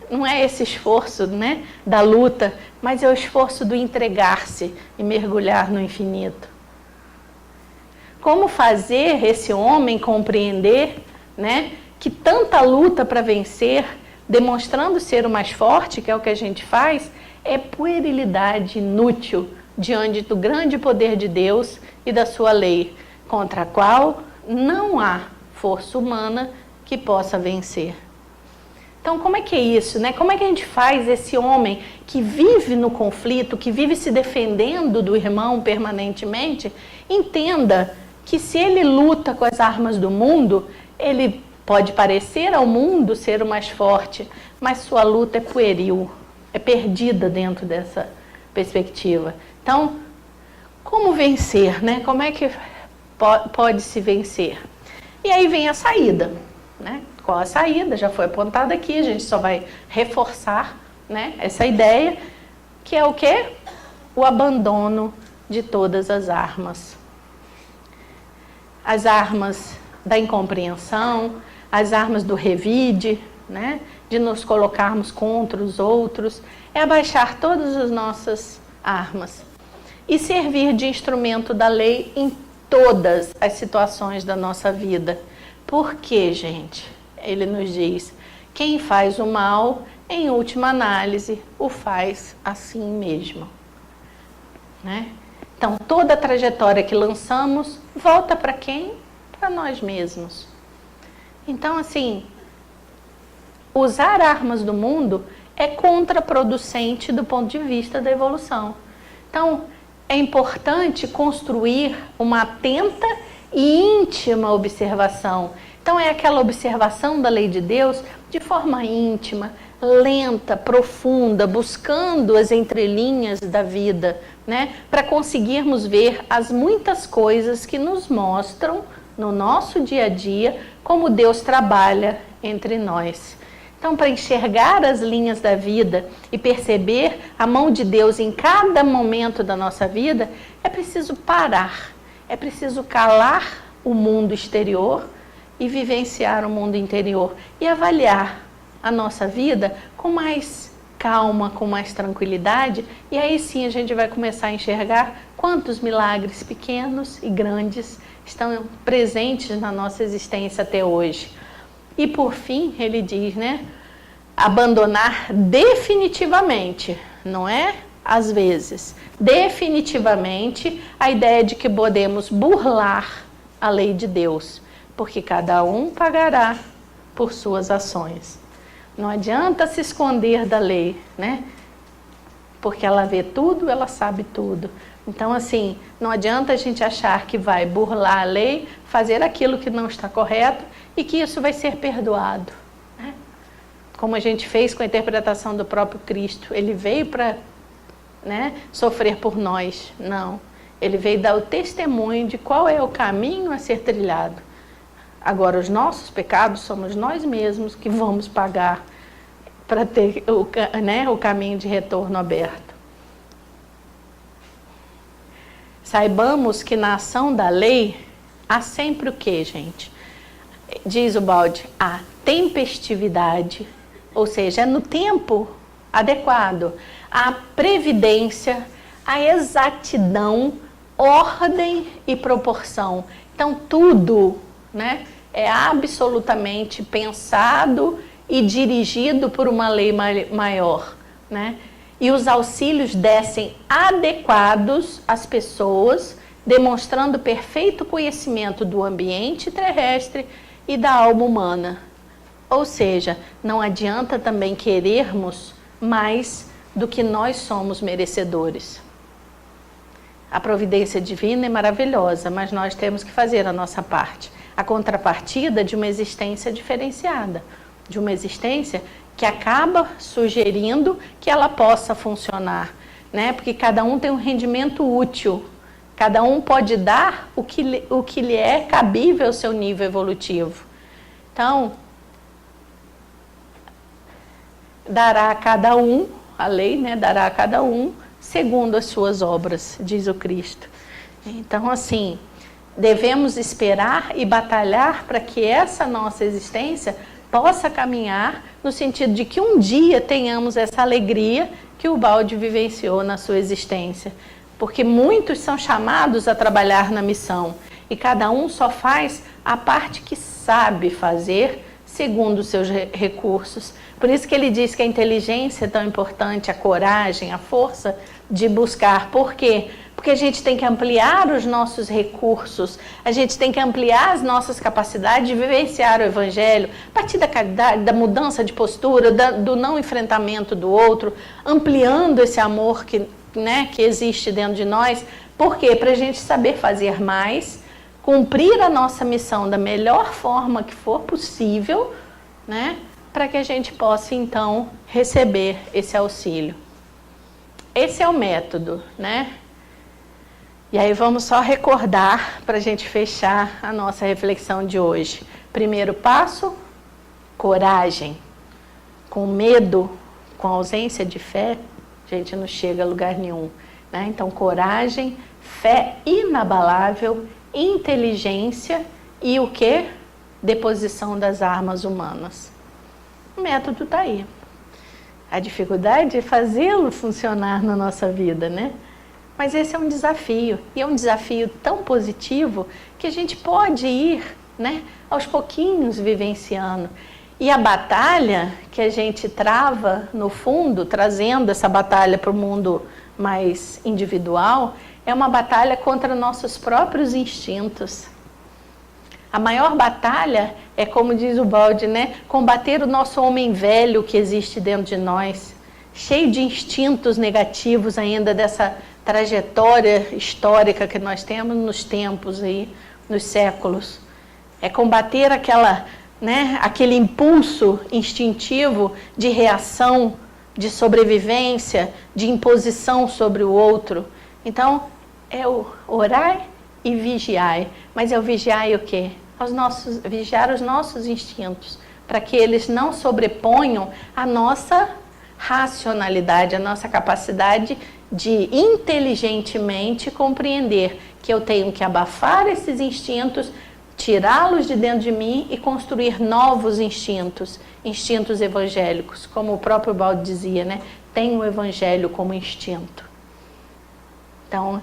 não é esse esforço, né, da luta, mas é o esforço do entregar-se e mergulhar no infinito. Como fazer esse homem compreender, né, que tanta luta para vencer, demonstrando ser o mais forte, que é o que a gente faz, é puerilidade inútil diante do grande poder de Deus e da sua lei, contra a qual não há força humana que possa vencer. Então, como é que é isso, né? Como é que a gente faz esse homem que vive no conflito, que vive se defendendo do irmão permanentemente, entenda que se ele luta com as armas do mundo, ele pode parecer ao mundo ser o mais forte, mas sua luta é pueril, é perdida dentro dessa perspectiva. Então, como vencer, né? Como é que pode se vencer? E aí vem a saída, né? Qual a saída? Já foi apontada aqui, a gente só vai reforçar, né, essa ideia, que é o quê? O abandono de todas as armas. As armas da incompreensão, as armas do revide, né, de nos colocarmos contra os outros, é abaixar todas as nossas armas e servir de instrumento da lei em todas as situações da nossa vida. Por quê, gente? Ele nos diz, quem faz o mal, em última análise, o faz assim mesmo. Né? Então, toda a trajetória que lançamos, volta para quem? Para nós mesmos. Então, assim, usar armas do mundo é contraproducente do ponto de vista da evolução. Então, é importante construir uma atenta e íntima observação. Então, é aquela observação da lei de Deus de forma íntima, lenta, profunda, buscando as entrelinhas da vida, né? Para conseguirmos ver as muitas coisas que nos mostram no nosso dia a dia como Deus trabalha entre nós. Então, para enxergar as linhas da vida e perceber a mão de Deus em cada momento da nossa vida, é preciso parar, é preciso calar o mundo exterior e vivenciar o mundo interior e avaliar a nossa vida com mais calma, com mais tranquilidade, e aí sim a gente vai começar a enxergar quantos milagres pequenos e grandes estão presentes na nossa existência até hoje. E por fim, ele diz, né, abandonar definitivamente, não é às vezes, definitivamente a ideia de que podemos burlar a lei de Deus, porque cada um pagará por suas ações. Não adianta se esconder da lei, né? Porque ela vê tudo, ela sabe tudo. Então, assim, não adianta a gente achar que vai burlar a lei, fazer aquilo que não está correto e que isso vai ser perdoado, né? Como a gente fez com a interpretação do próprio Cristo. Ele veio para, né, sofrer por nós. Não. Ele veio dar o testemunho de qual é o caminho a ser trilhado. Agora, os nossos pecados somos nós mesmos que vamos pagar para ter o caminho de retorno aberto. Saibamos que na ação da lei há sempre o que, gente? Diz o Balde, a tempestividade, ou seja, é no tempo adequado, a previdência, a exatidão, ordem e proporção. Então, tudo, né, é absolutamente pensado e dirigido por uma lei maior, né? E os auxílios descem adequados às pessoas, demonstrando perfeito conhecimento do ambiente terrestre e da alma humana. Ou seja, não adianta também querermos mais do que nós somos merecedores. A providência divina é maravilhosa, mas nós temos que fazer a nossa parte. A contrapartida de uma existência diferenciada, de uma existência que acaba sugerindo que ela possa funcionar, né? Porque cada um tem um rendimento útil, cada um pode dar o que lhe é cabível ao seu nível evolutivo. Então, dará a cada um, a lei, né, dará a cada um segundo as suas obras, diz o Cristo. Então, assim, devemos esperar e batalhar para que essa nossa existência possa caminhar no sentido de que um dia tenhamos essa alegria que o Balde vivenciou na sua existência. Porque muitos são chamados a trabalhar na missão e cada um só faz a parte que sabe fazer segundo os seus recursos. Por isso que ele diz que a inteligência é tão importante, a coragem, a força de buscar. Por quê? Porque a gente tem que ampliar os nossos recursos, a gente tem que ampliar as nossas capacidades de vivenciar o Evangelho, a partir da caridade, da mudança de postura, do não enfrentamento do outro, ampliando esse amor que existe dentro de nós. Por quê? Para a gente saber fazer mais, cumprir a nossa missão da melhor forma que for possível, né? Para que a gente possa, então, receber esse auxílio. Esse é o método, né? E aí vamos só recordar para a gente fechar a nossa reflexão de hoje. Primeiro passo, coragem. Com medo, com ausência de fé, a gente não chega a lugar nenhum, né? Então, coragem, fé inabalável, inteligência e o quê? Deposição das armas humanas. O método está aí. A dificuldade é fazê-lo funcionar na nossa vida, né? Mas esse é um desafio, e é um desafio tão positivo que a gente pode ir, né, aos pouquinhos vivenciando. E a batalha que a gente trava, no fundo, trazendo essa batalha para o mundo mais individual, é uma batalha contra nossos próprios instintos. A maior batalha é, como diz o Balde, né, combater o nosso homem velho que existe dentro de nós, cheio de instintos negativos ainda dessa trajetória histórica que nós temos nos tempos aí, nos séculos. É combater aquele impulso instintivo de reação, de sobrevivência, de imposição sobre o outro. Então, é o orar e vigiar. Mas é o vigiar o quê? Vigiar os nossos instintos, para que eles não sobreponham a nossa racionalidade, a nossa capacidade de inteligentemente compreender que eu tenho que abafar esses instintos, tirá-los de dentro de mim e construir novos instintos, instintos evangélicos, como o próprio Baldo dizia, né? Tem o evangelho como instinto. Então,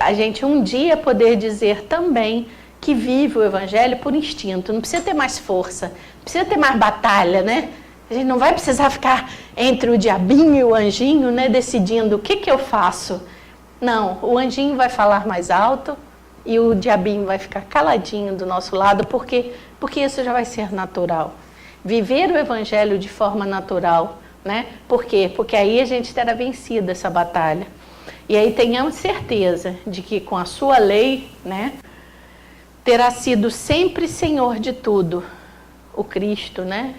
a gente um dia poder dizer também que vive o evangelho por instinto, não precisa ter mais força, não precisa ter mais batalha, né? A gente não vai precisar ficar entre o diabinho e o anjinho, né, decidindo o que eu faço. Não, o anjinho vai falar mais alto e o diabinho vai ficar caladinho do nosso lado, porque isso já vai ser natural. Viver o evangelho de forma natural, né? Por quê? Porque aí a gente terá vencido essa batalha. E aí tenhamos certeza de que com a sua lei, né, terá sido sempre Senhor de tudo, o Cristo, né?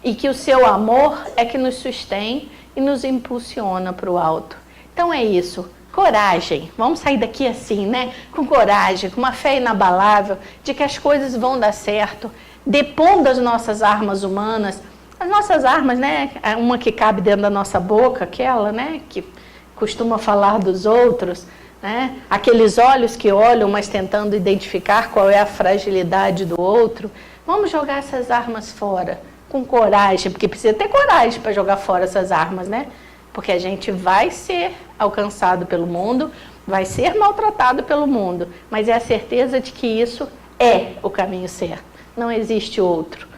E que o seu amor é que nos sustém e nos impulsiona para o alto. Então é isso, coragem. Vamos sair daqui assim, né? Com coragem, com uma fé inabalável de que as coisas vão dar certo, depondo das nossas armas humanas. As nossas armas, né? Uma que cabe dentro da nossa boca, aquela, né? Que costuma falar dos outros, né? Aqueles olhos que olham, mas tentando identificar qual é a fragilidade do outro. Vamos jogar essas armas fora. Com coragem, porque precisa ter coragem para jogar fora essas armas, né? Porque a gente vai ser alcançado pelo mundo, vai ser maltratado pelo mundo, mas é a certeza de que isso é o caminho certo, não existe outro.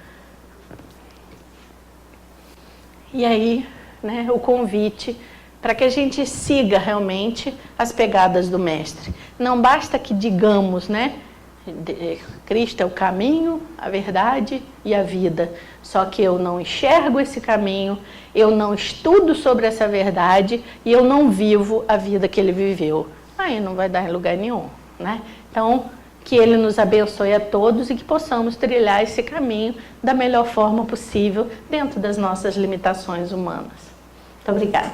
E aí, né, o convite para que a gente siga realmente as pegadas do Mestre. Não basta que digamos, né? Cristo é o caminho, a verdade e a vida. Só que eu não enxergo esse caminho, eu não estudo sobre essa verdade e eu não vivo a vida que ele viveu. Aí não vai dar em lugar nenhum, né? Então, que ele nos abençoe a todos e que possamos trilhar esse caminho da melhor forma possível dentro das nossas limitações humanas. Muito obrigada.